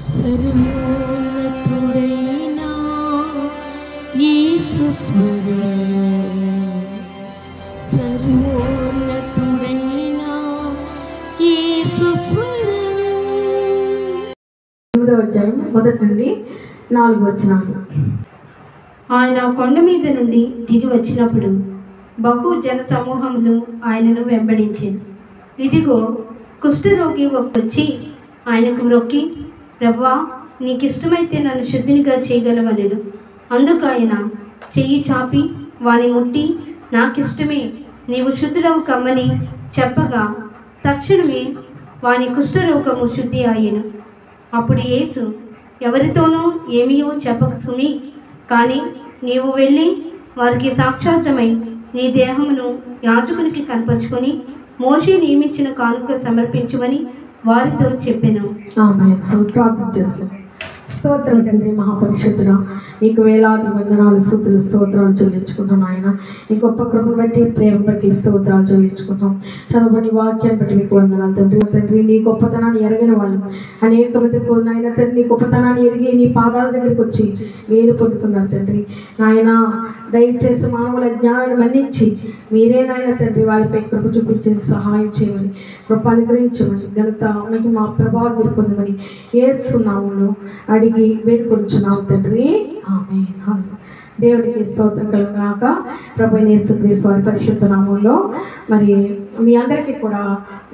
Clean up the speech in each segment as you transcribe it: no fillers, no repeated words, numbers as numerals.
సర్వోన్నతుడైనా యేసు స్వరం, సర్వోన్నతుడైనా యేసు స్వరం. 8వ అధ్యాయం 1 నుండి 4 వచనాలు. ఆయన కొండ మీద నుండి దిగి వచ్చినప్పుడు బహు జన సమూహములు ఆయనను వెంబడించారు. ఇదిగో కుష్ఠరోగి వచ్చి ఆయనకు మ్రొక్కి, ప్రభువా, నీకిష్టమైతే నన్ను శుద్ధినిగా చేయగలవనెను. అందుకు ఆయన చెయ్యి చాపి వాని ముట్టి, నాకిష్టమే, నీవు శుద్ధుడవు కమ్మని చెప్పగా తక్షణమే వాని కుష్ఠరోగము శుద్ధి అయ్యెను. అప్పుడు యేసు, ఎవరితోనూ ఏమీయో చెప్పక సుమి, కానీ నీవు వెళ్ళి వారికి సాక్షాత్తమై నీ దేహమును యాజకునికి కనపరుచుకొని మోషే నియమించిన కానుక సమర్పించమని వారితో చెప్పెను. ప్రార్థన చేస్తాం. స్తోత్రం తండ్రి, మహాపరిశుద్ధుడా, మీకు వేలాది వందనాలు, స్తుతులు, స్తోత్రాలు చెల్లించుకుంటాం. ఆయన నీ గొప్ప కృపను బట్టి, ప్రేమ బట్టి స్తోత్రాలు చెల్లించుకుంటాం. చదవని వాక్యాన్ని బట్టి మీకు వందనాలు తండ్రి. తండ్రి, నీ గొప్పతనాన్ని ఎరగిన వాళ్ళు అనేక మందికి ఆయన తండ్రి, నీ గొప్పతనాన్ని ఎరిగి నీ పాదాల దగ్గరికి వచ్చి మేలు పొందుకున్నారు తండ్రి. నాయన దయచేసి మానవుల జ్ఞానాన్ని మన్నించి మీరే నాయన తండ్రి వారిపై కృప చూపించేసి సహాయం చేయమని, కృప అనుగ్రహించమని, ఘనత మీకు మా ప్రభావం మీరు పొందమని యేసు నామములో అడిగి వేడుకొనుచున్నాము తండ్రి, ఆమేన్. దేవునికి స్తోత్రం కలుగుగాక. ప్రభువైన యేసుక్రీస్తు వారి పరిశుద్ధ నామములో మరి మీ అందరికీ కూడా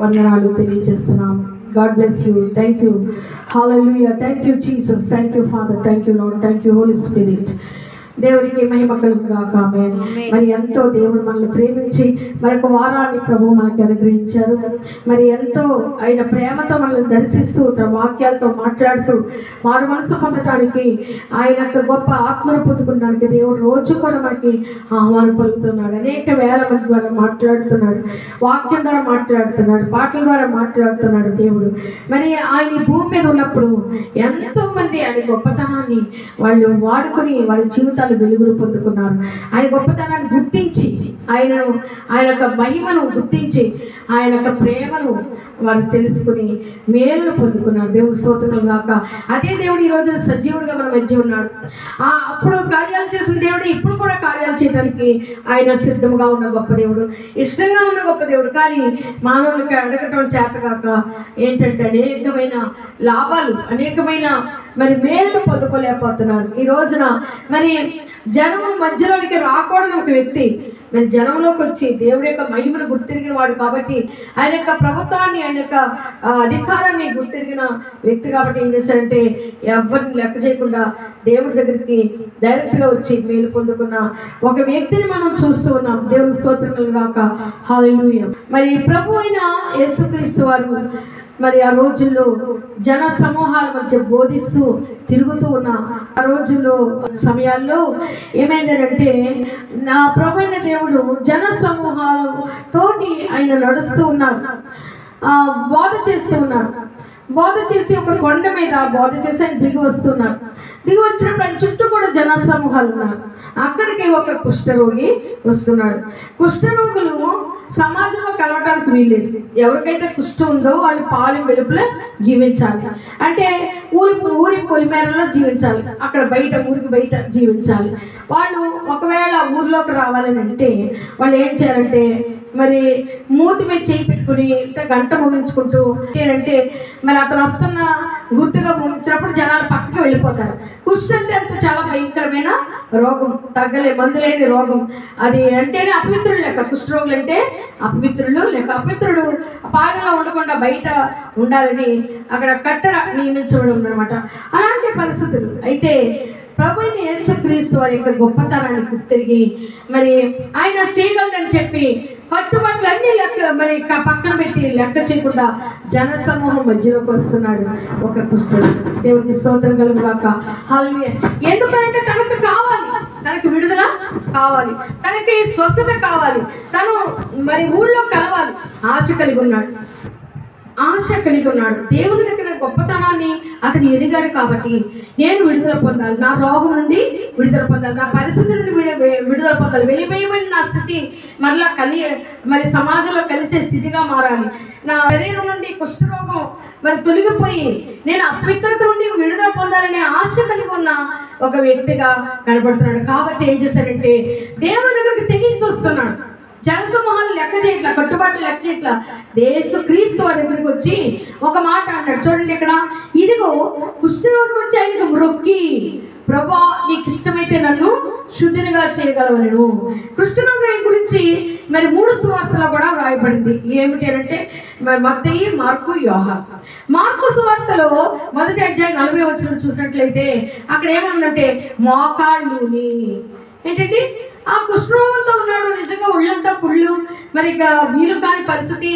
వందనాలు తెలియజేస్తున్నాము. God bless you. Thank you. Hallelujah. Thank you, Jesus. Thank you, Father. Thank you, Lord. Thank you, Holy Spirit. దేవునికి మహిమ కలుగుగాక. ఆమేన్. మరి ఎంతో దేవుడు మనల్ని ప్రేమించి మరొక వారాన్ని ప్రభు మనకి అనుగ్రహించారు. మరి ఎంతో ఆయన ప్రేమతో మనల్ని దర్శిస్తూ తన వాక్యాలతో మాట్లాడుతూ వారి మనసు పొందటానికి ఆయన గొప్ప ఆత్మను పొందుకున్నానికి దేవుడు రోజు కూడా మనకి ఆహ్వానం పలుకుతున్నాడు. అనేక వేల మంది ద్వారా మాట్లాడుతున్నాడు, వాక్యం ద్వారా మాట్లాడుతున్నాడు, పాటల ద్వారా మాట్లాడుతున్నాడు దేవుడు. మరి ఆయన భూమి మీద ఉన్నప్పుడు ఎంతో మంది ఆయన గొప్పతనాన్ని వాళ్ళు వాడుకొని వాళ్ళ జీవితాలు వెలుగులు పొందుకున్నారు. ఆయన గొప్పతనాన్ని గుర్తించి ఆయన యొక్క మహిమను గుర్తించి ఆయన యొక్క ప్రేమను వారు తెలుసుకుని మేలు పొందుకున్నారు. దేవుడు స్తోత్రం గాక. అదే దేవుడు ఈ రోజు సజీవుడిగా మన మధ్య ఉన్నాడు. అప్పుడు కార్యాలు చేసిన దేవుడు ఇప్పుడు కూడా కార్యాలు చేయడానికి ఆయన సిద్ధంగా ఉన్న గొప్ప దేవుడు, ఇష్టంగా ఉన్న గొప్ప దేవుడు. కానీ మానవులకి అడగటం చేతగాక ఏంటంటే అనేకమైన లాభాలు, అనేకమైన మరి మేలు పొందుకోలేకపోతున్నారు. ఈ రోజున మరి జనం మధ్యలోనికి రాకూడని ఒక వ్యక్తి మరి జనంలోకి వచ్చి దేవుడి యొక్క మహిమను గుర్తిరిగిన వాడు కాబట్టి, ఆయన యొక్క ప్రభుత్వాన్ని, ఆయన యొక్క అధికారాన్ని గుర్తిరిగిన వ్యక్తి కాబట్టి ఏం చేశాడంటే ఎవరిని లెక్క చేయకుండా దేవుడి దగ్గరికి డైరెక్ట్గా వచ్చి మేలు పొందుకున్న ఒక వ్యక్తిని మనం చూస్తూ ఉన్నాం. దేవుని స్తోత్రములు గాక. హల్లెలూయా. మరి ప్రభు అయిన యేసుక్రీస్తు వారు మరి ఆ రోజుల్లో జన సమూహాల మధ్య బోధిస్తూ తిరుగుతూ ఉన్న ఆ రోజుల్లో సమయాల్లో ఏమైందంటే నా ప్రభువైన దేవుడు జన సమూహాలతోటి ఆయన నడుస్తూ ఉన్నారు, బోధ చేస్తూ ఉన్నారు. బోధ చేసి ఒక కొండ మీద బోధ చేసి ఆయన దిగి వస్తున్నారు. దిగి వచ్చినప్పుడు ఆయన చుట్టూ కూడా జన సమూహాలు ఉన్నారు. అక్కడికి ఒక కుష్ఠరోగి వస్తున్నాడు. కుష్ఠరోగులు సమాజంలో కలవటానికి వీల్లేదు. ఎవరికైతే కుష్ఠం ఉందో వాళ్ళు పాలెం వెలుపల జీవించాలి, అంటే ఊరి పొలిమేరలో జీవించాలి, అక్కడ బయట ఊరికి బయట జీవించాలి. వాళ్ళు ఒకవేళ ఊర్లోకి రావాలని అంటే వాళ్ళు ఏం చేయాలంటే మరి మూతి మీద చేయి పెట్టుకుని ఇంత గంట ముగించుకుంటూ అంటే మరి అతను వస్తున్న గుర్తుగా ముగించినప్పుడు జనాలు పక్కకి వెళ్ళిపోతారు. కుష్ఠ అంటే అంత చాలా భయంకరమైన రోగం, తగ్గలే మందులేని రోగం. అది అంటేనే అపవిత్రులు లెక్క. కుష్ఠరోగులు అంటే అపవిత్రులు లెక్క. అపవిత్రుడు పాలనలో ఉండకుండా బయట ఉండాలని అక్కడ కట్టడ నియమించబడి ఉందన్నమాట. అలాంటి పరిస్థితులు. అయితే ప్రభువైన యేసుక్రీస్తు వారి యొక్క గొప్పతనాన్ని గుర్తిరిగి మరి ఆయన చేయగలడని చెప్పి కట్టుబాట్లన్నీ లెక్క మరి పక్కన పెట్టి లెక్క చేయకుండా జన సమూహం మధ్యలోకి వస్తున్నాడు ఒక కుష్ఠరోగి. దేవునికి స్తోత్రం కలుగుగాక. హల్లెలూయా. ఎందుకంటే తనకు కావాలి, తనకు విడుదల కావాలి, తనకి స్వస్థత కావాలి, తను మరి ఊళ్ళో కలవాలి ఆశ కలిగి ఉన్నాడు. ఆశ కలిగి ఉన్నాడు. దేవుని దగ్గర గొప్పతనాన్ని అతను ఎరిగాడు. కాబట్టి నేను విడుదల పొందాలి, నా రోగం నుండి విడుదల పొందాలి, నా పరిస్థితి నుండి విడుదల పొందాలి, వెలివేయబడిన నా స్థితి మరలా మరి సమాజంలో కలిసే స్థితిగా మారాలి, నా శరీరం నుండి కుష్ఠరోగం మరి తొలగిపోయి నేను అపవిత్రత నుండి విడుదల పొందాలనే ఆశ కలిగి ఉన్న ఒక వ్యక్తిగా కనబడుతున్నాడు. కాబట్టి ఏం చేశాడంటే దేవుని దగ్గరికి తెగించి వస్తున్నాడు. జనసమూహాలు లెక్క చేయట్లా, కట్టుబాట్లు లెక్క చేయట్లా. క్రీస్తు వారి దగ్గరికి వచ్చి ఒక మాట అన్నాడు. చూడండి ఇక్కడ, ఇదిగో కుష్ఠరోగం వచ్చి ఆయనకు మ్రొక్కి, ప్రభా నీకు ఇష్టమైతే నన్ను శుద్ధినిగా చేయగలవను. కుష్ఠరోగం గురించి మరి 3 సువార్తలో కూడా వ్రాయబడింది. ఏమిటి అంటే మరి మత్తయి, మార్కు, యోహాను. మార్కు సువార్తలో 1వ అధ్యాయం 40వ వచనం చూసినట్లయితే అక్కడ ఏమన్నంటే మోకాళ్ళుని, ఏంటంటే ఆ కుష్ఠరోగంతో ఉన్నాడు, నిజంగా ఒళ్ళంతా పుళ్ళు, మరి ఇక వీలు కాని పరిస్థితి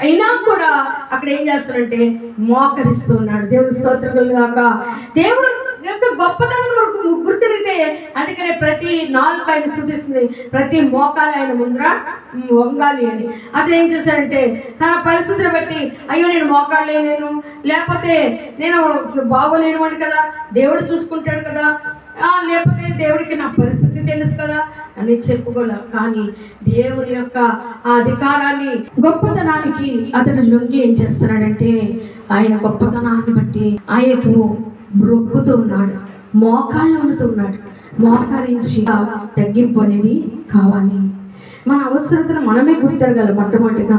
అయినా కూడా అక్కడ ఏం చేస్తాడంటే మోకరిస్తూ ఉన్నాడు. దేవుని స్తోత్రం గాక. దేవుడు యొక్క గొప్పతనం ముగ్గురు తిరిగితే అందుకనే ప్రతి నాలుగు ఆయన స్తుతిస్తుంది, ప్రతి మోకాలు ఆయన ముందర వంగాలి అని. అతను ఏం చేశాడంటే తన పరిస్థితిని బట్టి అయ్యో నేను మోకాలు లేను, లేకపోతే నేను బాగోలేను అని కదా, దేవుడు చూసుకుంటాడు కదా, లేకపోతే దేవుడికి నా పరిస్థితి తెలుసు కదా అని చెప్పుకోలే. కానీ దేవుని యొక్క ఆ అధికారాన్ని గొప్పతనానికి అతడు లొంగి ఏం చేస్తున్నాడంటే ఆయన గొప్పతనాన్ని బట్టి ఆయనకు మొక్కుతూ ఉన్నాడు, మోకాళ్ళు వండుతూ ఉన్నాడు. మోకరించి తగ్గింపు అనేది కావాలి. మన అవసరతను మనమే గుర్తిరగాలి. మొట్టమొదటిగా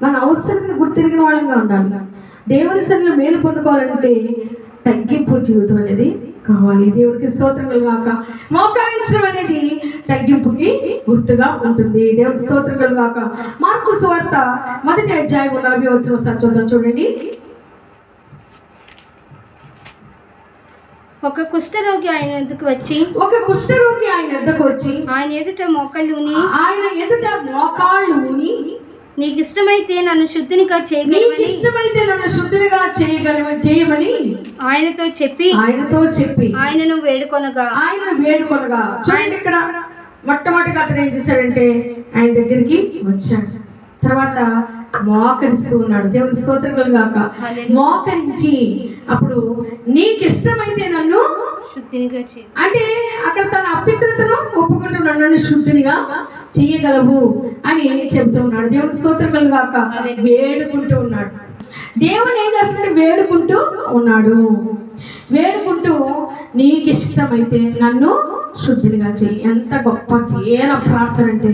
మన అవసరతను గుర్తిరిగిన వాళ్ళంగా ఉండాలి. దేవుని సన్నిధిలో మేలు పొందుకోవాలంటే తగ్గింపు జీవితం అనేది కావాలి. దేవుడికి స్తోత్రములు గాక. మోకరించడం అనేది తగ్గింపుకి గుర్తుగా ఉంటుంది. దేవుడికి స్తోత్రములు గాక. మార్కు సువార్త 1వ అధ్యాయం 40వ వచనం చూద్దాం. చూడండి. ఒక కుష్ఠరోగి ఆయన ఎదుకు వచ్చి ఆయన ఎదుట మోకాళ్ళు ఊని నీకు ఇష్టమైతే నన్ను శుద్ధినిగా చేయమని ఆయనతో చెప్పి ఆయనను వేడుకొనగా చూడండి ఇక్కడ మొట్టమొదటిగా అతను ఏం చేశాడంటే ఆయన దగ్గరికి వచ్చాడు. తర్వాత మోకరిస్తూ ఉన్నాడు. దేవుని స్తోత్రములు గాక. మోకరించి అప్పుడు నీకు ఇష్టమైతే నన్ను శుద్ధినిగా అంటే అక్కడ తన అపవిత్రతను ఒప్పుకుంటున్నాడు, నన్ను శుద్ధినిగా చేయగలవు అని చెబుతూ ఉన్నాడు. దేవుని స్తోత్రములు గాక. వేడుకుంటూ ఉన్నాడు. దేవుని ఏం చేస్తున్నాడు? వేడుకుంటూ ఉన్నాడు. వేడుకుంటూ నీకు ఇష్టమైతే నన్ను శుద్ధినిగా చేయి. ఎంత గొప్ప దేన ప్రార్థన అంటే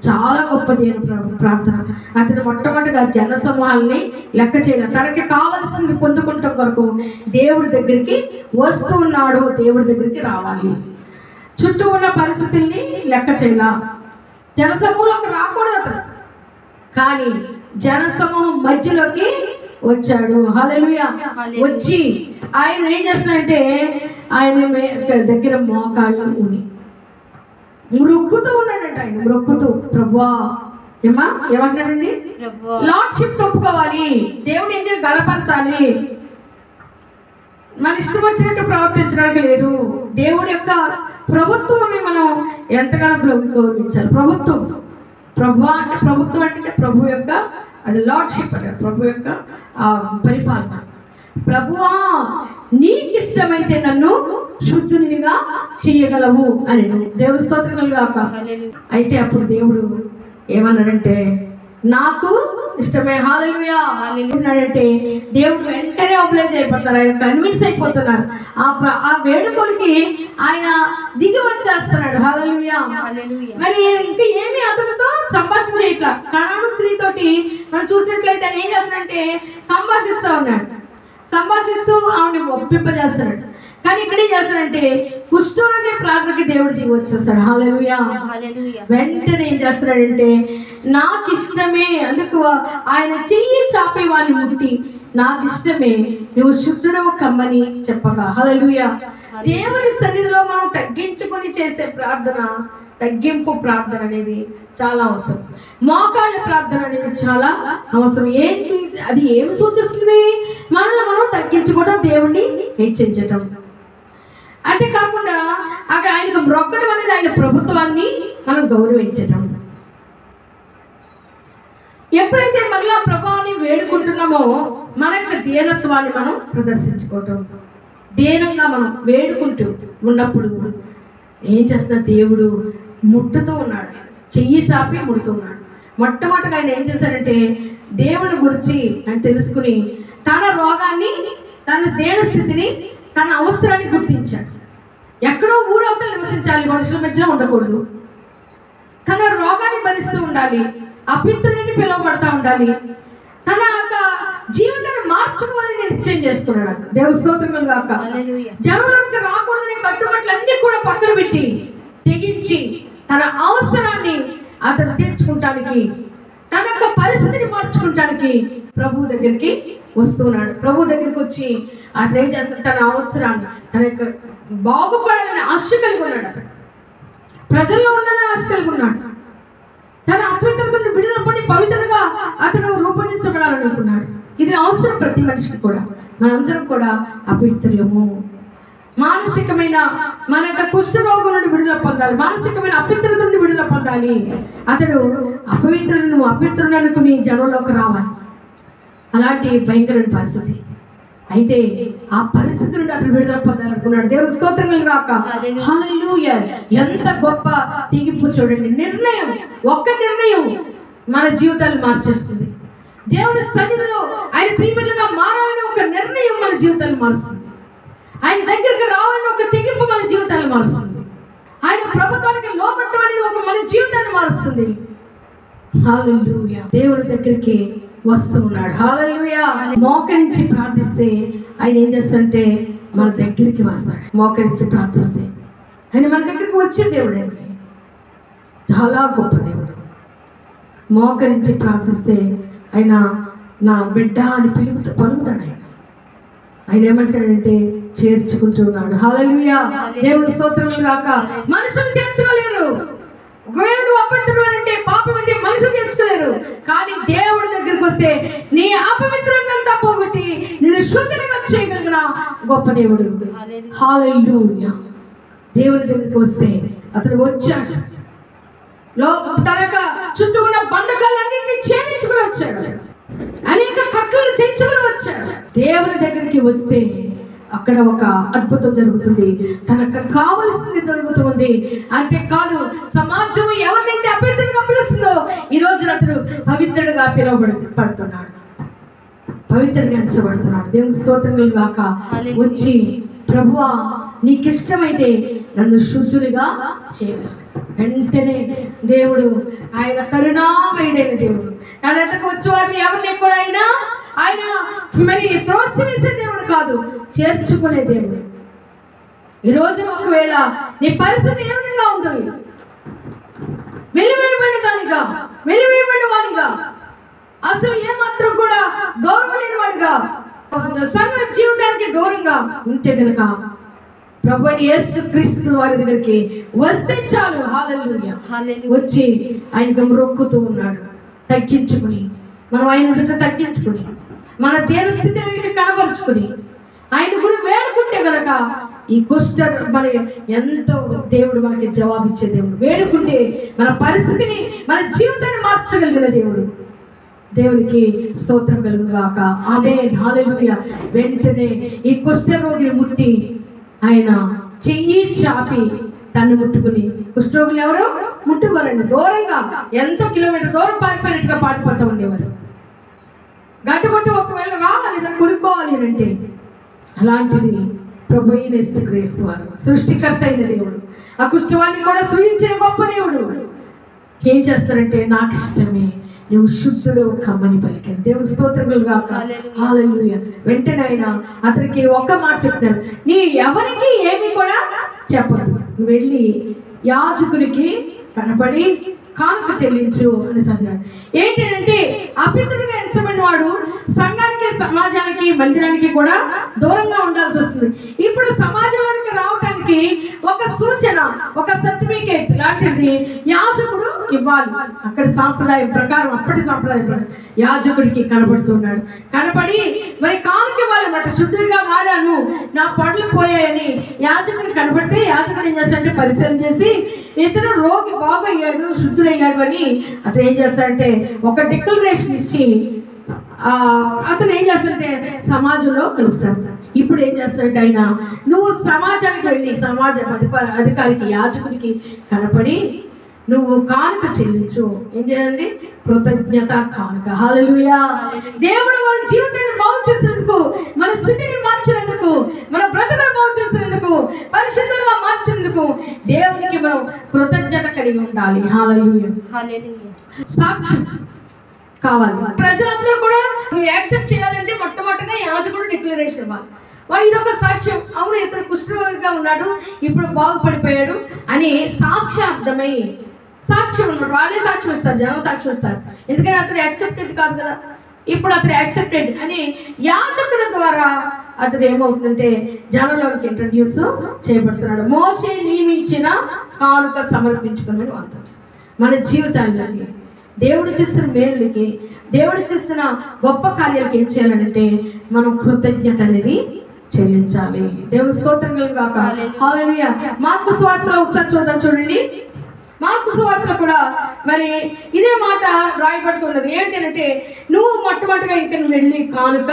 చాలా గొప్ప దేన ప్రార్థన. అతను మొట్టమొదటిగా జన సమూహాల్ని లెక్క చేయలేదు. తనకి కావలసింది పొందుకుంటాం కొరకు దేవుడి దగ్గరికి వస్తూ ఉన్నాడు. దేవుడి దగ్గరికి రావాలి. చుట్టూ ఉన్న పరిస్థితుల్ని లెక్క చేయాల. జనసమూహంలోకి రాకూడదు అతను, కానీ జనసమూహం మధ్యలోకి వచ్చాడు. హల్లెలూయా. వచ్చి ఆయన ఏం చేస్తున్నాడంటే ఆయన దగ్గర మోకాళ్ళు ఊని మ్రొక్కుతూ ఉన్నాడంట. ఆయన మ్రొక్కుతూ ప్రభువా ఏమంటాడండి? లార్డ్షిప్ ఒప్పుకోవాలి. దేవుడు ఏం చేయాలి? బలపరచాలి. మన ఇష్టం వచ్చినట్టు ప్రవర్తించడానికి లేదు. దేవుడి యొక్క ప్రభుత్వాన్ని మనం ఎంతగానో గౌరవించాలి. ప్రభు అంటే ప్రభుత్వం అంటే ప్రభు యొక్క అది లార్డ్షిప్ అంటే ప్రభు యొక్క పరిపాలన. ప్రభువా నీకు ఇష్టమైతే నన్ను శుద్ధునిగా చేయగలవు అని దేవుని స్తోత్రములు గాక. అయితే అప్పుడు దేవుడు ఏమన్నాడంటే నాకు ఇష్టమే. హల్లెలూయా అన్నాడంటే దేవుడు వెంటనే అప్లైజ్ అయిపోతున్నారు. ఆయన కన్విన్స్ అయిపోతున్నారు. ఆ వేడుకలకి ఆయన దిగి వచ్చేస్తున్నాడు. హల్లెలూయా. మరి ఇంకా ఏమి అతనితో సంభాషణ చేయట్లా. కనాను స్త్రీతోటి మనం చూసినట్లయితే ఆయన ఏం చేస్తాడంటే సంభాషిస్తూ ఉన్నాడు. సంభాషిస్తూ ఆవిడ ఒప్పింపజేస్తున్నాడు. కానీ ఇక్కడ ఏం చేస్తాడంటే కుష్ఠరోగి ప్రార్థనకి దేవుడు దిగి వచ్చేస్తాడు. హల్లెలూయా. వెంటనే ఏం చేస్తున్నాడంటే నాకు ఇష్టమే, అందుకు ఆయన చెయ్యి చాపే వాడిని ముట్టి నాకు ఇష్టమే నువ్వు శుద్ధుడవు కమ్మని చెప్పగా. హల్లెలూయా. దేవుని సన్నిధిలో మనం తగ్గించుకొని చేసే ప్రార్థన, తగ్గింపు ప్రార్థన అనేది చాలా అవసరం. మోకాళ్ళ ప్రార్థన అనేది చాలా అవసరం. అది ఏమి సూచిస్తుంది? మనల్ని మనం తగ్గించుకోవడం, దేవుణ్ణి హెచ్చించటం. అంటే కాకుండా అక్కడ ఆయనకు మొక్కడం అనేది ఆయన ప్రభుత్వాన్ని మనం గౌరవించటం. ఎప్పుడైతే మరలా ప్రభావాన్ని వేడుకుంటున్నామో మన యొక్క దీనత్వాన్ని మనం ప్రదర్శించుకోవటం, దీనంగా మనం వేడుకుంటూ ఉన్నప్పుడు ఏం చేస్తున్న దేవుడు ముట్టుతూ ఉన్నాడు, చెయ్యి చాపి ముడుతున్నాడు. మొట్టమొదటిగా ఆయన ఏం చేశారంటే దేవుని గురించి ఆయన తెలుసుకుని తన రోగాన్ని, తన దేన స్థితిని, తన అవసరాన్ని గుర్తించాడు. ఎక్కడో ఊరవతలు నివసించాలి, మనుషుల మధ్యలో ఉండకూడదు. తన రోగాన్ని భరిస్తూ ఉండాలి, అపిత్రుడిని పిలువబడతా ఉండాలి, తన యొక్క జీవితాన్ని మార్చుకోవాలని నిశ్చయం చేసుకున్నాడు. దేవుని స్తోత్రములు గాక. జనంలోకి రాకూడదని కట్టుబట్లన్నీ కూడా పక్కన పెట్టి తెగించి తన అవసరాన్ని అతను తీర్చుకుంటానికి, తన యొక్క పరిస్థితిని మార్చుకుంటానికి ప్రభు దగ్గరికి వస్తున్నాడు. ప్రభు దగ్గరికి వచ్చి అతను ఏం చేస్తాడు, తన అవసరాన్ని, తన యొక్క బాగుపడాలని ఆశ కలిగి ఉన్నాడు. అతను ప్రజల్లో ఉండాలని ఆశ కలిగి ఉన్నాడు. తన అపవిత్రతను విడుదల పడి పవిత్రంగా అతను రూపొందించబడాలనుకున్నాడు. ఇది అవసరం ప్రతి మనిషికి కూడా. మనందరం కూడా అపవిత్రులము. మానసికమైన మన యొక్క కుష్ఠరోగం నుండి విడుదల పొందాలి, మానసికమైన అపవిత్రత నుండి విడుదల పొందాలి. అతడు అపవిత్రులను అనుకుని జనంలోకి రావాలి. అలాంటి భయంకరమైన పరిస్థితి. అయితే ఆ పరిస్థితి నుండి అతను విడుదల పొందాలనుకున్నాడు. దేవుని స్తోత్రములు గాక. హల్లెలూయా. ఎంత గొప్ప తెగింపు చూడండి. నిర్ణయం, ఒక్క నిర్ణయం మన జీవితాలు మార్చేస్తుంది. దేవుని సన్నిధిలో ఆయన ప్రియబిడ్డలుగా మారాలని ఒక నిర్ణయం మన జీవితాలు మారుస్తుంది. ఆయన దగ్గరికి రావాలని ఒక తెగింపు మన జీవితాలు మారుస్తుంది. ఆయన ప్రభుత్వానికి లోపడటం అనేది ఒక మన జీవితాన్ని మారుస్తుంది. హల్లెలూయా. దేవుని దగ్గరికి వస్తూ ఉన్నాడు. హల్లెలూయా. మోకరించి ప్రార్థిస్తే ఆయన ఏం చేస్తాడంటే మన దగ్గరికి వస్తాడు. మోకరించి ప్రార్థిస్తే ఆయన మన దగ్గరికి వచ్చే దేవుడు అండి. చాలా గొప్ప దేవుడు. మోకరించి ప్రార్థిస్తే ఆయన నా బిడ్డ అని పలుకుతాడు. ఆయన ఏమంటాడంటే చేర్చుకుంటున్నాడు. హల్లెలూయా. దేవుని స్తోత్రములు గాక. మనుషులు చేర్చుకోలేరు. ఒకవేళ నువ్వు అపవిత్రుడు అంటే, పాపం అంటే మనుషులు చేర్చుకోలేరు. కానీ దేవుడి దగ్గరికి వస్తే నీ అపవిత్రంగా పోగొట్టి నేను శుద్ధిగా చేయగలిగిన గొప్ప దేవుడు. హల్లెలూయా. దేవుడి దగ్గరికి వస్తే అతను వచ్చాడు. తన యొక్క చుట్టూ ఉన్న బంధకాలన్నింటినీ ఛేదించుకుని వచ్చాడు. అనేక కట్టులు తెచ్చుకుని వచ్చాడు. దేవుని దగ్గరికి వస్తే అక్కడ ఒక అద్భుతం జరుగుతుంది. తనకు కావలసింది దొరుకుతుంది. అంతేకాదు సమాజం ఎవరినైతే అపవిత్రుడిగా పిలుస్తుందో ఈ రోజు అతను పవిత్రుడిగా పిలువబడుతున్నాడు, పవిత్రుడిగా ఎంచబడుతున్నాడు. దేవుని స్తోత్రములు గాక. వచ్చి ప్రభువా నీకు ఇష్టమైతే నన్ను శుద్ధునిగా చేయగలరు. వెంటనే దేవుడు ఆయన కరుణామయుడైన దేవుడు. తన ఎద్దకు వచ్చేవారిని ఎవరిని కూడా ఆయన మరి త్రోసివేసే దేవుడు కాదు, చేర్చుకునే దేవుడు. ఈ రోజున ఒకవేళ నీ పరిస్థితి ఏ విధంగా ఉంది, వెలివేయబడిన దానిగా, వెలివేయబడిన వాడిగా, అసలు ఏమాత్రం కూడా గౌరవం లేని వాడిగా, సంఘ జీవితానికి దూరంగా ఉంటే కనుక ప్రభువైన యేసుక్రీస్తు వారి దగ్గరికి వస్తే చాలు. హల్లెలూయా. వచ్చి ఆయనకు మొక్కుతూ ఉన్నాడు. తగ్గించుకుని మనం ఆయన తగ్గించుకుని మన దేన స్థితిని కనబరుచుకుని ఆయన గురించి వేడుకుంటే కనుక ఈ కుష్ఠ మన ఎంతో దేవుడు మనకి జవాబిచ్చే దేవుడు. వేడుకుంటే మన పరిస్థితిని, మన జీవితాన్ని మార్చగలిగిన దేవుడు. దేవునికి స్తోత్రం కలుగును గాక. ఆమేన్. హల్లెలూయా. వెంటనే ఈ కుష్ఠరోగిని ముట్టి ఆయన చెయ్యి చాపి తను ముట్టుకుని, కుష్ఠరోగులు ఎవరు ముట్టుకోరండి, దూరంగా ఎంతో కిలోమీటర్ దూరం పారిపోయినట్టుగా పారిపోతూ ఉండేవారు. గట్టుబట్టు ఒకవేళ రావాలి కొనుక్కోవాలి అంటే, అలాంటిది ప్రభు అయిన యేసుక్రీస్తు వారు సృష్టికర్త అయిన దేవుడు, ఆ కుష్ఠవాన్ని కూడా సృజించిన గొప్ప దేవుడు ఏం చేస్తారంటే నాకు ఇష్టమే నువ్వు శుద్ధుడు కమ్మని పలికాను. దేవుని స్తోత్రములు గాక. హల్లెలూయా. వెంటనే ఆయన అతనికి ఒక్క మాట చెప్తారు, నీ ఎవరికి ఏమి కూడా చెప్పదు, నువ్వు వెళ్ళి యాజకునికి కనపడి కానుక చెల్లించు అని అన్నాడు. ఏంటంటే అపిత్రుడిగా ఎంచబడిన వాడు సంఘానికి, సమాజానికి, మందిరానికి కూడా దూరంగా ఉండాల్సి వస్తుంది. ఇప్పుడు సమాజంలోకి రావడానికి ఒక సూచన, ఒక సర్టిఫికేట్ లాంటిది యాజకుడు ఇవ్వాలి. అక్కడ సాంప్రదాయం ప్రకారం, అప్పటి సాంప్రదాయం ప్రకారం యాజకుడికి కనబడుతున్నాడు. కనపడి మరి కానుక ఇవ్వాలన్నమాట. శుద్ధిగా మారాను, నా పనులు పోయాయని యాజకుడికి కనబడితే యాజకుడు ఏం చేస్తాడంటే పరిశీలన చేసి ఇతను రోగి బాగయ్యాడు, శుద్ధుడయ్యాడు అని అతను ఏం చేస్తాడంటే ఒక డిక్లరేషన్ ఇచ్చి అతను ఏం చేస్తాడంటే సమాజంలో కలుపుతాడు. ఇప్పుడు ఏం చేస్తాడంటే ఆయన నువ్వు సమాజానికి వెళ్ళి సమాజ అధికారికి యాజకునికి కనపడి నువ్వు కానుక చెల్లించు. ఏం చేయాలండి? కృతజ్ఞత కానుక. హల్లెలూయా. దేవుడు మన జీవితాన్ని బాగు చేసినందుకు, మన స్థితిని మార్చినందుకు, మన బ్రతుకును బాగు చేసినందుకు, పరిశుద్ధంగా మార్చినందుకు దేవునికి మనం కృతజ్ఞత కలిగి ఉండాలి. హల్లెలూయా. సాక్ష్యం కావాలి. ప్రజలందరూ కూడా యాక్సెప్ట్ చేయాలంటే మొట్టమొదటిగా యాజకుడు డిక్లరేషన్ ఇవ్వాలి. వాడు ఇదొక సాక్ష్యం, అవును ఇతను కుష్ఠరోగిగా ఉన్నాడు, ఇప్పుడు బాగుపడిపోయాడు అని సాక్ష్యార్థమై సాక్ష్యం అనమాట. వాళ్ళే సాక్ష్యం ఇస్తారు, జనం సాక్ష్యం ఇస్తారు. ఎందుకని అతను యాక్సెప్టెడ్ కాదు కదా. ఇప్పుడు అతను యాక్సెప్టెడ్ అని యాజకుల ద్వారా అతను ఏమవుతుందంటే జనంలోకి ఇంట్రడ్యూస్ చేయబడుతున్నాడు. మోషే నియమించిన కానుక సమర్పించుకుని అంటారు. మన జీవితాల్లోకి దేవుడు చేసిన మేలుకి, దేవుడు చేసిన గొప్ప కార్యాలకి ఏం చేయాలంటే మనం కృతజ్ఞత అనేది చెల్లించాలి. దేవుని స్తోత్రం కలుగాక. హల్లెలూయా. మార్కు సువార్తలో ఒకసారి చూడండి. మార్కు సువార్తలో కూడా మరి ఇదే మాట రాయబడుతున్నది. ఏంటంటే నువ్వు మొట్టమొదటిగా ఇంక వెళ్ళి కానుక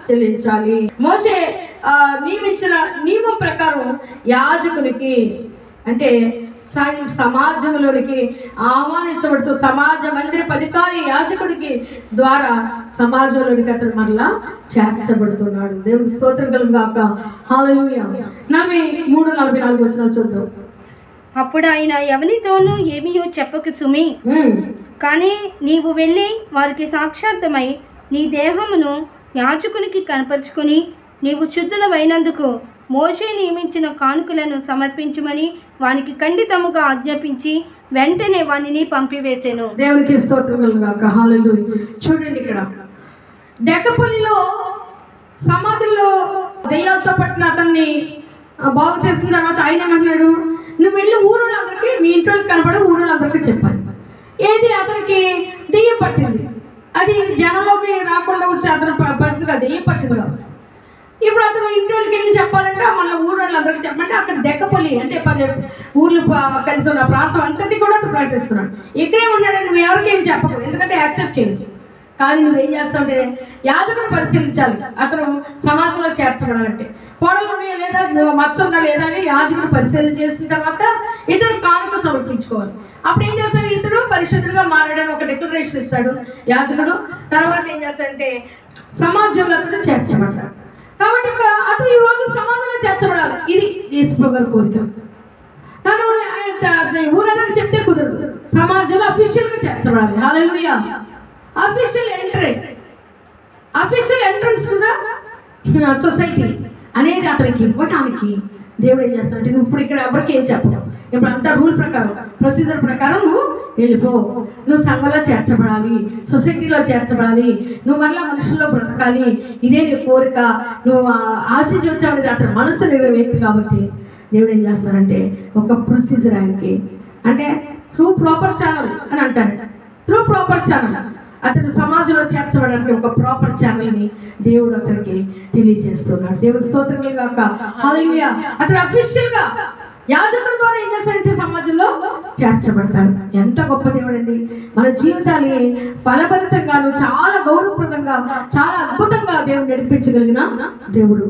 చెల్లించాలి. మోషే నియమించిన నియమం ప్రకారం యాజకునికి అంటే సమాజంలోనికి ఆహ్వానించబడుతూ సమాజ మందిర అధికారి యాజకుడికి ద్వారా సమాజంలోనికి అతను మరలా చేర్చబడుతున్నాడు. దేవుని స్తోత్రం కలుగాక. హల్లెలూయా. 43-44 వచనాలు చూద్దాం. అప్పుడు ఆయన ఎవరితోనూ ఏమీయో చెప్పకు సుమి, కానీ నీవు వెళ్ళి వారికి సాక్షార్థమై నీ దేహమును యాజకునికి కనపరుచుకొని నీవు శుద్ధులమైనందుకు మోషే నియమించిన కానుకలను సమర్పించమని వానికి ఖండితముగా ఆజ్ఞాపించి వెంటనే వానిని పంపివేసెను. దేవునికి స్తోత్రం కలుగాక. హల్లెలూయా. చూడండి, ఇక్కడ దెక్కపల్లిలో సమాధుల్లో దెయ్యాలతో పట్టిన అతన్ని బాగు చేసిన తర్వాత ఆయన ఏమంటున్నాడు, నువ్వు వెళ్ళి ఊరులందరికీ, మీ ఇంట్లో కనపడి ఊరులందరికీ చెప్పాలి. ఏది అతనికి దెయ్యం పట్టింది, అది జనంలోకి రాకుండా వచ్చి అతను పట్టింది కదా, దెయ్యం పట్టింది కాదు. ఇప్పుడు అతను ఇంట్లోకి వెళ్ళి చెప్పాలంటే మళ్ళీ ఊళ్ళందరికీ చెప్పాలంటే అక్కడ దెక్కపల్లి అంటే 10 ఊర్లు కలిసి ఉన్న ప్రాంతం అంతటి కూడా అతను ప్రకటిస్తున్నాడు. ఇక్కడే ఉన్నాడని నువ్వు ఎవరికి ఏం చెప్పకు, ఎందుకంటే యాక్సెప్ట్ చేయదు. కానీ నువ్వేం చేస్తావంటే యాజకుని పరిశీలించాలి. అతను సమాజంలో చేర్చబడాలంటే కోడలు ఉన్నాయా లేదా, మచ్చ ఉందా లేదా అని యాజకుడు పరిశీలన చేసిన తర్వాత ఇతను కానుక సమర్పించుకోవాలి. అప్పుడు ఏం చేస్తాడు, ఇతడు పరిశుద్ధులుగా మారాడని ఒక డిక్లరేషన్ ఇస్తాడు యాజకుడు. తర్వాత ఏం చేస్తాడంటే సమాజంలో అతడు చేర్చబడతాడు. కాబట్టి అతను ఈ రోజు సమాజంలో చేర్చబడాలి. ఇది యేసు గారి కోరిక. తను ఊరందరికి చెప్తే కుదరదు, సమాజంలో అఫీషియల్గా చేర్చబడాలి. Hallelujah. Official entrance to the society అనేది అతనికి ఇవ్వటానికి దేవుడు ఏం చేస్తాడంటే నువ్వు ఇప్పుడు ఇక్కడ ఎవరికి ఏం చెప్పవు, ఇప్పుడు అంతా రూల్ ప్రకారం ప్రొసీజర్ ప్రకారం నువ్వు వెళ్ళిపో. నువ్వు సంఘంలో చేర్చబడాలి, సొసైటీలో చేర్చబడాలి, నువ్వు మళ్ళీ మనుషుల్లో బ్రతకాలి, ఇదే నీ కోరిక, నువ్వు ఆశించవచ్చు అతని మనసు నెరవేర్తి. కాబట్టి దేవుడు ఏం చేస్తారంటే ఒక ప్రొసీజర్ ఆయనకి అంటే త్రూ ప్రాపర్ ఛానల్ అని అంటారు. త్రూ ప్రాపర్ ఛానల్ అతను సమాజంలో చేర్చబడడానికి ఒక ప్రాపర్ ఛానల్ని దేవుడు అతనికి తెలియజేస్తున్నాడు. దేవుడి స్తోత్రం కాక. హల్లెలూయా. అతను అఫీషియల్గా యాజకుడి ద్వారా ఏం చేస్తారంటే సమాజంలో చేర్చబడతాడు. ఎంత గొప్ప దేవుడు అండి. మన జీవితాన్ని ఫలభరితంగాను చాలా గౌరవప్రదంగా చాలా అద్భుతంగా దేవుడు నడిపించగలిగిన దేవుడు.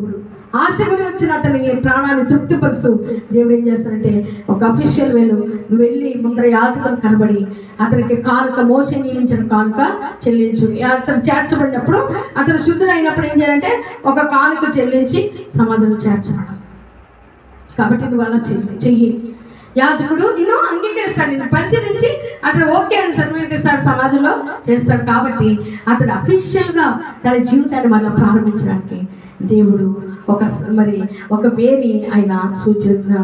ఆశకు వచ్చిన అతని ప్రాణాన్ని తృప్తిపరుస్తూ దేవుడు ఏం చేస్తారంటే ఒక అఫీషియల్ వేలు నువ్వు వెళ్ళి ముందర యాజకులు కనబడి అతనికి కానుక, మోషే నియమించిన కానుక చెల్లించు. అతను చేర్చబడినప్పుడు అతను శుద్ధుడైనప్పుడు ఏం చేయాలంటే ఒక కానుక చెల్లించి సమాజంలో చేర్చబడాలి. కాబట్టి నువ్వు అలా చెయ్యి. యాజకుడు నిన్ను అంగీకరిస్తాడు, నిన్ను పరిశీలించి అతను ఓకే అని సర్టిఫికేట్ ఇస్తాడు, సమాజంలో చేస్తాడు. కాబట్టి అతను అఫీషియల్గా తన జీవితాన్ని మళ్ళీ ప్రారంభించడానికి దేవుడు ఒక వేని ఆయన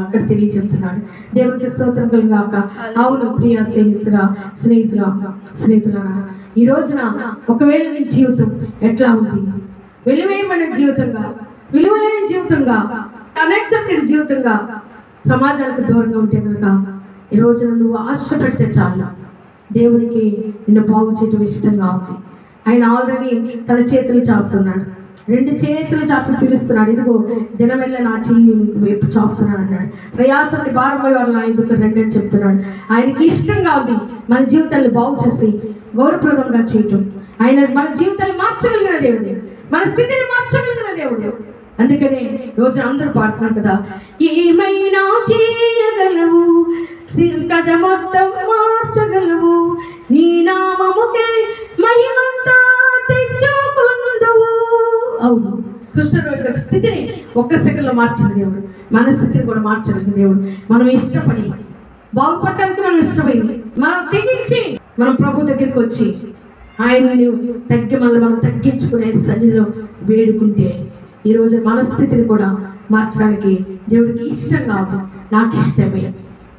అక్కడ తెలియజెప్తున్నాడు. దేవుడికి స్తోత్రం కలుగాక. అవును ప్రియ స్నేహితుల ఈ రోజున ఒకవేళ నీ జీవితం ఎట్లా ఉంది, వెలివేయబడిన జీవితంగా, విలువలేని జీవితంగా, అన్ఎక్సెప్టెడ్ జీవితంగా, సమాజానికి దూరంగా ఉంటే కనుక ఈ రోజున నువ్వు ఆశపడితే చాలు, దేవునికి నిన్ను బాగు చేయడం ఇష్టంగా ఉంది. ఆయన ఆల్రెడీ తన చేతులు చాపుతున్నాడు. 2 చేతులు చాపి పిలుస్తున్నాడు. ఇదిగో దినమెల్ల నా చెయ్యి మీకు వైపు చాపుతున్నాడు అన్నాడు. ప్రయాసాన్ని భారమై వాళ్ళ నా ఎందుకు రండి అని చెప్తున్నాడు. ఆయనకి ఇష్టంగా ఉంది మన జీవితాన్ని బాగు చేసి గౌరవప్రదంగా చేయటం. ఆయన మన జీవితాన్ని మార్చగలిగిన దేవుడు, మన స్థితిని మార్చగలిగిన దేవుడు. అందుకనే రోజు అందరూ పాడుతున్నారు కదా, ఏమైనా చేయగలవు, కథ మొత్తం మార్చగలవు, నీ నామముకే మహిమంతా తెచ్చుకుందువు. అవును, కృష్ణుడు స్థితిని ఒక్క సెకండ్లో మార్చిన దేవుడు మన స్థితిని కూడా మార్చగలిగిన దేవుడు. మనం ఇష్టపడి బాగుపడటానికి మనం ఇష్టమైంది మనం తెగించి మనం ప్రభు దగ్గరికి వచ్చి ఆయన్ని మనం తగ్గించుకునే సన్నిధిలో వేడుకుంటే ఈరోజు మన స్థితిని కూడా మార్చడానికి దేవుడికి ఇష్టంగా ఉంది. నాకు ఇష్టమే.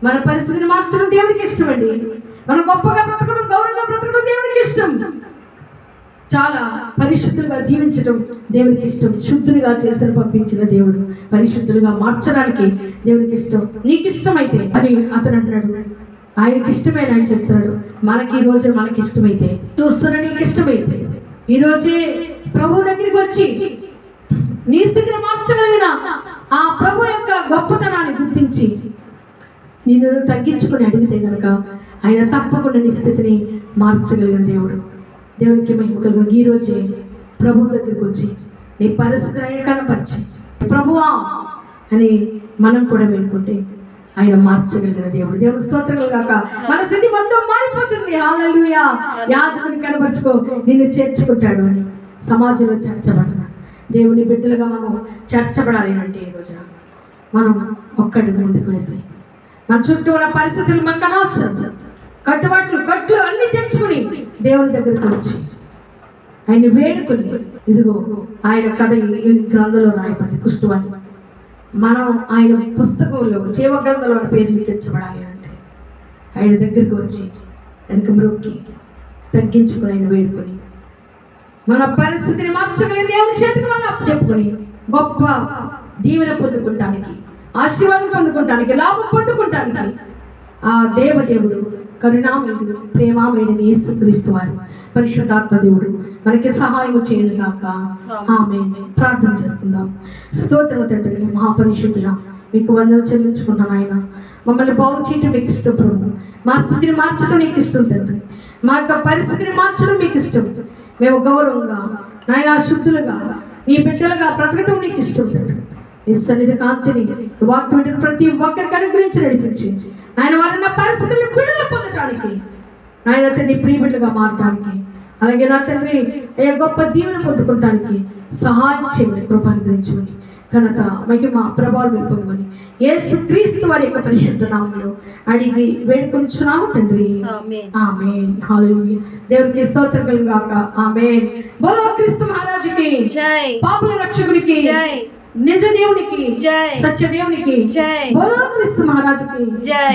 మన పరిస్థితిని మార్చడం దేవుడికి ఇష్టమండి. మనం గొప్పగా బ్రతకడం, గౌరవంగా బ్రతకడం దేవుడికి ఇష్టం. చాలా పరిశుద్ధులుగా జీవించడం దేవుడికి ఇష్టం. శుద్ధులుగా చేసిన పంపించిన దేవుడు పరిశుద్ధులుగా మార్చడానికి దేవుడికి ఇష్టం. నీకు ఇష్టమైతే అని అతను అంటున్నాడు. ఆయనకి ఇష్టమైన ఆయన చెప్తున్నాడు. మనకి ఈ రోజు మనకి ఇష్టమైతే చూస్తున్నా, నీకు ఇష్టమైతే ఈరోజే ప్రభు దగ్గరికి వచ్చి నీ స్థితిని మార్చగలిగిన ఆ ప్రభు యొక్క గొప్పతనాన్ని గుర్తించి నేను తగ్గించుకొని అడిగితే కనుక ఆయన తప్పకుండా నీ స్థితిని మార్చగలిగిన దేవుడు. దేవునికి మహిమ కలుగు. ఈ రోజే ప్రభు దగ్గరికి వచ్చి నీ పరిస్థితిని కనపరిచి ప్రభువా అని మనం కూడా వేడుకుంటే ఆయన మార్చగలిగిన దేవుడు. దేవుడు స్తోత్రములు గాక. మన స్థితి మొత్తం మారిపోతుంది. హల్లెలూయా. యాజకుని కనపరుచుకో, నిన్ను చేర్చుకుంటాడు అని సమాజంలో చర్చబడతాడు. దేవుని బిడ్డలుగా మనం చర్చబడాలి అంటే ఈ రోజున మనం ఒక్కడికి ముందుకు వేసి మన చుట్టూ ఉన్న పరిస్థితులు మనకు అనవసరం, కట్లు అన్ని తెచ్చుకుని దేవుని దగ్గరికి వచ్చి ఆయన వేడుకొని, ఇదిగో ఆయన కథ ఈ గ్రంథంలో రాయబడింది కుష్ఠవాణి. మనం ఆయన పుస్తకంలో జీవ గ్రంథంలో పేర్లు తెచ్చబడాలి అంటే ఆయన దగ్గరికి వచ్చి వెనక మ్రొక్కి తగ్గించుకుని ఆయన వేడుకొని మన పరిస్థితిని మార్చగలిగిన దేవుని చేతికి మనం అప్పచెప్పుకొని గొప్ప దీవెన పొందుకుంటానికి, ఆశీర్వాదం పొందుకుంటానికి, లాభం పొందుకుంటానికి ఆ దేవదేవుడు కరుణామయుడు ప్రేమామయుడు యేసుక్రీస్తు వారు పరిశుద్ధాత్మ దేవుడు మనకి సహాయం చేయను గాక. ఆమేన్. ప్రార్థన చేసుకుందాం. స్తోత్రం తండ్రి, మహాపరిశుద్ధుడా మీకు వందనాలు చెల్లించుకుంటాను. ఆయన మమ్మల్ని బాగు చేయటం మీకు ఇష్టం ప్రభు. మా స్థితిని మార్చడం నీకు ఇష్టం తండ్రి. మా యొక్క పరిస్థితిని మార్చడం మీకు ఇష్టం. మేము గౌరవంగా నాయన శుద్ధులుగా నీ బిడ్డలుగా బ్రతకటం నీకు ఇష్టం తండ్రి. నీ సన్నిధి కాంతిని వాక్యం ప్రతి ఒక్కరికి అనుగ్రహించి నడిపించి ఆయన వారిన్న పరిస్థితులను విడుదల పొందటానికి, ఆయన తండ్రి ప్రియ బిడ్డలుగా మారటానికి, అలాగే నా తండ్రి ఏ గొప్ప దీవెన పొందుకోవటానికి సహాయం చేయమని కృప అనుగ్రహించమని ఘనత మహిమ ప్రభావం పొందమని యేసుక్రీస్తు వారి యొక్క పరిశుద్ధ నామములో అడిగి వేడుకొనుచున్నాము తండ్రి. ఆమేన్. హల్లెలూయా. దేవునికి స్తోత్రం కలుగు గాక. ఆమేన్. బోలో క్రీస్తు మహారాజుకి జై. పాపుల రక్షకునికి జై. నిజ దేవునికి జై. సత్య దేవునికి జై. బోలో క్రీస్తు మహారాజుకి జై.